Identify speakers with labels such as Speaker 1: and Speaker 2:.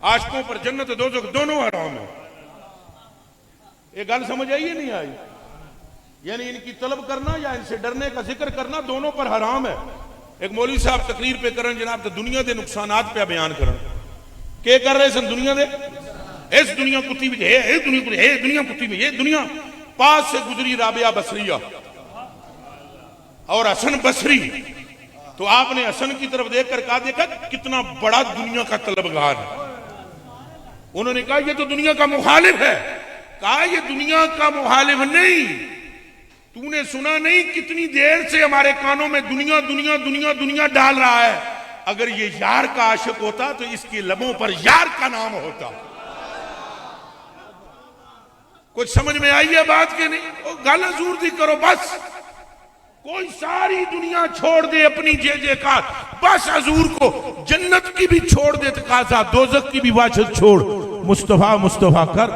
Speaker 1: आशिकों पर जन्नत दोज़ख दोनों हराम है। ये गल समझ आई है नहीं आई? यानी इनकी तलब करना या इनसे डरने का जिक्र करना दोनों पर हराम है। एक मौलवी साहब तकरीर पे करन जनाब तो दुनिया के नुकसानात पे बयान करन के कर रहे सन दुनिया दे इस दुनिया कुत्ती भी है दुनिया कुत्ती में ये दुनिया पास से गुजरी राबिया बसरिया और हसन बसरी तो आपने हसन की तरफ देखकर कहा देखा कितना बड़ा दुनिया का तलबगार है। उन्होंने कहा ये तो दुनिया का मुखालिफ है। कहा ये दुनिया का मुखालिफ नहीं, तूने सुना नहीं कितनी देर से हमारे कानों में दुनिया दुनिया दुनिया दुनिया डाल रहा है। अगर ये यार का आशिक होता तो इसके लबों पर यार का नाम होता। कुछ समझ में आई है बात के नहीं? गल हजूर दी करो बस। कोई सारी दुनिया छोड़ दे अपनी जे का, बस हजूर को जन्नत की भी छोड़ दे तकाजा, दोजख की भी वाजत छोड़, मुस्तफा मुस्तफा कर।